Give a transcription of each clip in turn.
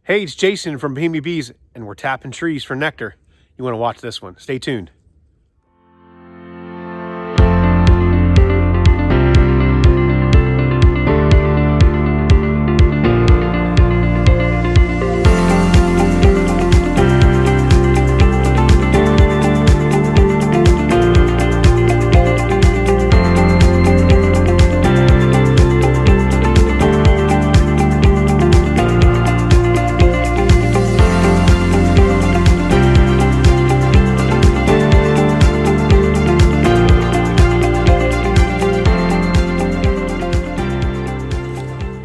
Hey, it's Jason from Bohemia Bees, and we're tapping trees for nectar. You want to watch this one. Stay tuned.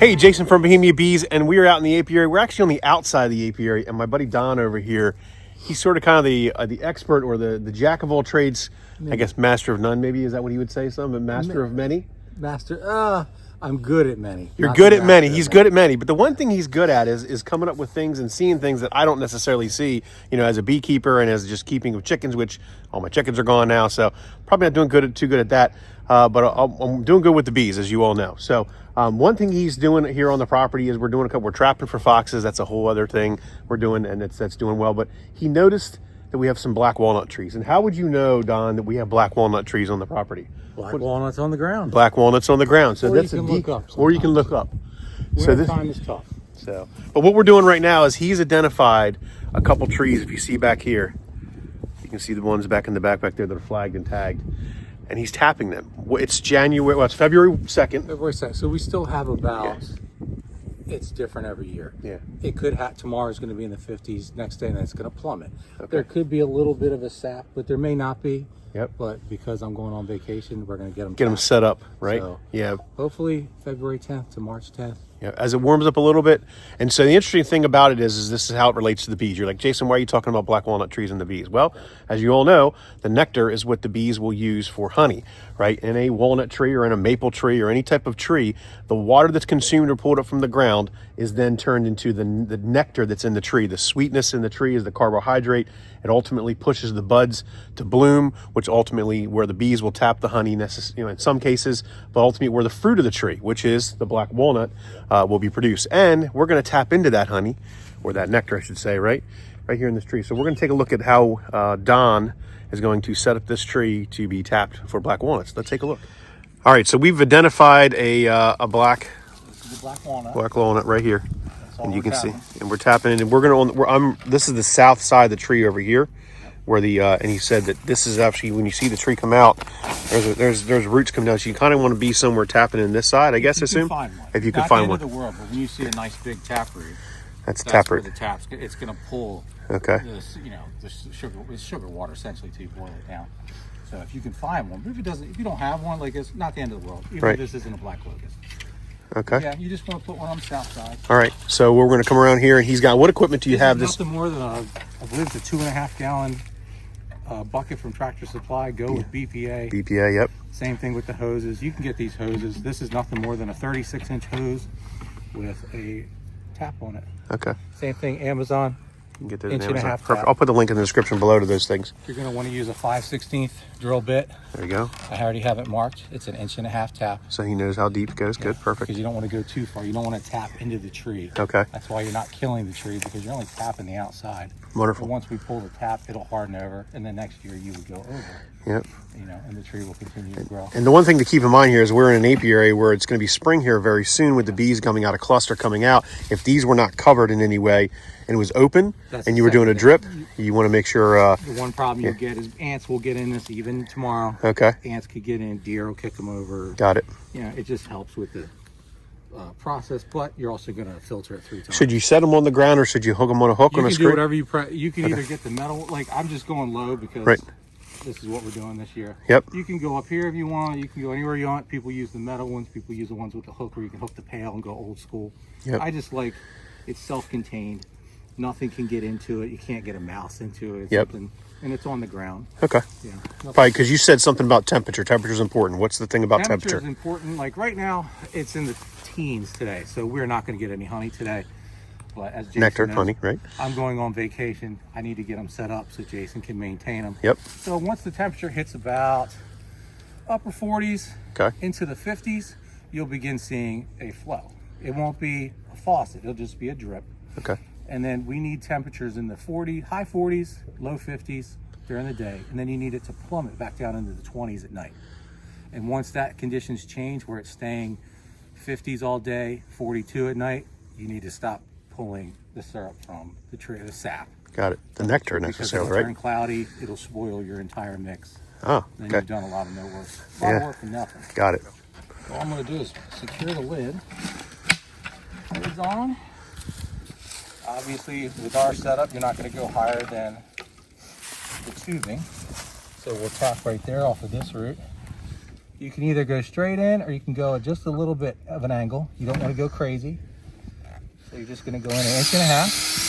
Hey, Jason from Bohemia Bees, and we are out in the apiary. We're actually on the outside of the apiary, and my buddy Don over here, he's sort of kind of the expert or the jack of all trades, I guess master of none maybe, is that what he would say, but master of many? I'm good at many. You're good at many. He's good at many, but the one thing he's good at is coming up with things and seeing things that I don't necessarily see, you know, as a beekeeper and as just keeping of chickens, which all my chickens are gone now, so probably not doing too good at that, but I'm doing good with the bees, as you all know. So one thing he's doing here on the property is we're trapping for foxes. That's a whole other thing we're doing, and that's doing well. But he noticed that we have some black walnut trees. And how would you know, Don, that we have black walnut trees on the property? Walnuts on the ground. Black walnuts on the ground. So or that's you can look up. Or you can look up. So this time is tough. But what we're doing right now is he's identified a couple trees. If you see back here, you can see the ones back in the back there that are flagged and tagged. And he's tapping them. It's January. Well, it's February 2nd. February 2nd. So we still have about. Yeah. It's different every year. Yeah. It could have tomorrow's going to be in the 50s. Next day, and then it's going to plummet. Okay. There could be a little bit of a sap, but there may not be. Yep. But because I'm going on vacation, we're going to get them set up, right? So yeah. Hopefully February 10th to March 10th. Yeah, as it warms up a little bit. And so the interesting thing about it is this is how it relates to the bees. You're like, Jason, why are you talking about black walnut trees and the bees? Well, as you all know, the nectar is what the bees will use for honey, right? In a walnut tree or in a maple tree or any type of tree, the water that's consumed or pulled up from the ground is then turned into the nectar that's in the tree. The sweetness in the tree is the carbohydrate. It ultimately pushes the buds to bloom, which ultimately where the bees will tap the honey, in some cases, but ultimately where the fruit of the tree, which is the black walnut, will be produced. And we're going to tap into that honey, or that nectar, I should say, right here in this tree. So we're going to take a look at how Don is going to set up this tree to be tapped for black walnuts. Let's take a look. All right, so we've identified a black walnut right here. And you can see, and we're tapping in, and we're gonna. This is the south side of the tree over here, where the and he said that this is actually when you see the tree come out, there's roots coming down. So you kind of want to be somewhere tapping in this side, I guess. Assume if you can find one. Not the end of the world, but when you see a nice big taproot, that's taproot. Where the taps, it's gonna pull. Okay. This, it's sugar water essentially to boil it down. So if you can find one, but if you don't have one, like it's not the end of the world. Even if this isn't a black locust. Okay. Yeah, you just want to put one on the south side. All right. So we're going to come around here, and he's got. What equipment do you have? Nothing more than I believe it's a 2.5 gallon bucket from Tractor Supply. Go with BPA. BPA. Yep. Same thing with the hoses. You can get these hoses. This is nothing more than a 36-inch hose with a tap on it. Okay. Same thing. Amazon. You can get those inch and a half. Perfect. I'll put the link in the description below to those things. You're going to want to use a 5/16 drill bit. There you go. I already have it marked. It's an 1.5 inch tap. So he knows how deep it goes. Yeah. Good. Perfect. Because you don't want to go too far. You don't want to tap into the tree. Okay. That's why you're not killing the tree, because you're only tapping the outside. Wonderful. But once we pull the tap, it'll harden over, and then next year you would go over. Yep. And the tree will continue to grow. And the one thing to keep in mind here is we're in an apiary where it's going to be spring here very soon with the bees coming out, a cluster coming out. If these were not covered in any way and it was open and you were doing a drip, you want to make sure. The one problem you'll get is ants will get in this even tomorrow. Okay. Ants could get in, deer will kick them over. Got it. It just helps with the process, but you're also going to filter it 3 times. Should you set them on the ground or should you hook them on a hook on a screw? You can do whatever you can either get the metal, like I'm just going low because this is what we're doing this year. Yep. You can go up here if you want. You can go anywhere you want. People use the metal ones. People use the ones with the hook where you can hook the pail and go old school. Yep. I just like it's self-contained. Nothing can get into it. You can't get a mouse into it. Yep. And it's on the ground. Okay. Yeah. Probably because you said something about temperature. Temperature is important. What's the thing about temperature? Temperature is important. Like right now, it's in the teens today, so we're not going to get any honey today. But as Jason nectar, knows, honey, right? I'm going on vacation. I need to get them set up so Jason can maintain them. Yep. So once the temperature hits about upper 40s into the 50s, you'll begin seeing a flow. It won't be a faucet. It'll just be a drip. Okay. And then we need temperatures in the high 40s, low 50s during the day. And then you need it to plummet back down into the 20s at night. And once that conditions change where it's staying 50s all day, 42 at night, you need to stop pulling the syrup from the tree, the sap. Got it. The nectar necessarily, right? If it's turn cloudy, it'll spoil your entire mix. Oh, Then okay. you've done a lot of no work. A lot of work for nothing. Got it. All I'm going to do is secure the lid. Lid's on. Obviously, with our setup, you're not going to go higher than the tubing. So we'll tap right there off of this root. You can either go straight in or you can go at just a little bit of an angle. You don't want to go crazy. So you're just going to go in 1.5 inches.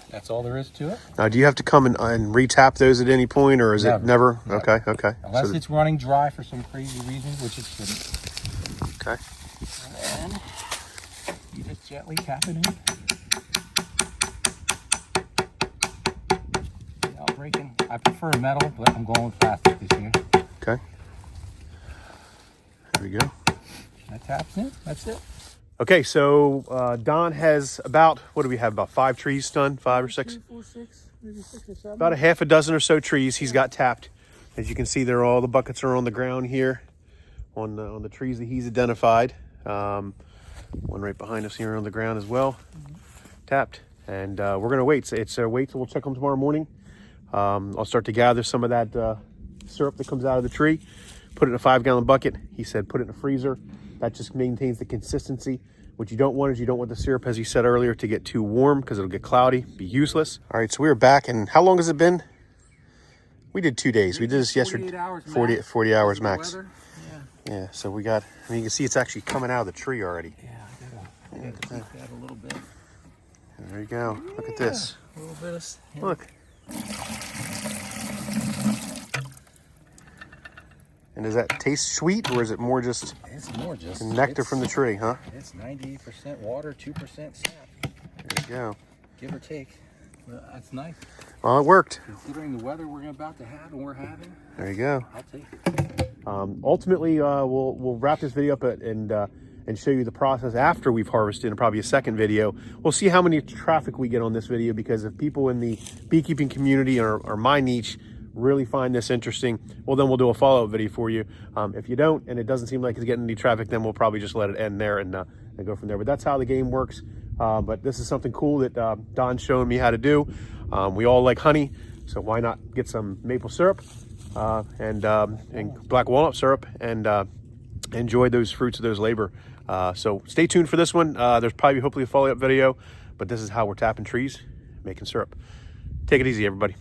That's all there is to it. Now, do you have to come and re-tap those at any point, or is it never? Okay, okay. Unless it's running dry for some crazy reason, which it shouldn't. Okay. And then you just gently tap it in. Without breaking. I prefer metal, but I'm going with plastic this year. Okay. There we go. That taps in. That's it. Okay, so Don has about, what do we have, about 5 trees done? 5 or 6? 2, 4, 6, maybe 6 or 7. About a half a dozen or so trees he's got tapped. As you can see, all the buckets are on the ground here, on the trees that he's identified. One right behind us here on the ground as well, tapped. And we're gonna wait. It's wait till we'll check them tomorrow morning. I'll start to gather some of that syrup that comes out of the tree, put it in a 5-gallon bucket. He said put it in a freezer. That just maintains the consistency. What you don't want is you don't want the syrup, as he said earlier, to get too warm because it'll get cloudy, be useless. All right, so we're back, and how long has it been? We did 2 days. We did this yesterday. 40 hours max. Yeah, so we got, I mean, you can see it's actually coming out of the tree already. Yeah, I gotta tweak that a little bit. There you go. Yeah, look at this. A little bit of, yeah. Look. And does that taste sweet, or is it more just, it's more just nectar from the tree, huh? It's 98% water, 2% sap. There you go. Give or take. Well, that's nice. Well, it worked. Considering the weather we're about to have and we're having. There you go. I'll take it. Ultimately, we'll wrap this video up and show you the process after we've harvested, in probably a second video. We'll see how many traffic we get on this video, because if people in the beekeeping community or my niche really find this interesting, well, then we'll do a follow-up video for you. If you don't, and it doesn't seem like it's getting any traffic, then we'll probably just let it end there and go from there. But that's how the game works. But this is something cool that Don's showing me how to do. We all like honey, so why not get some maple syrup and black walnut syrup and enjoy those fruits of those labor. So stay tuned for this one. There's probably hopefully a follow-up video, but this is how we're tapping trees, making syrup. Take it easy, everybody.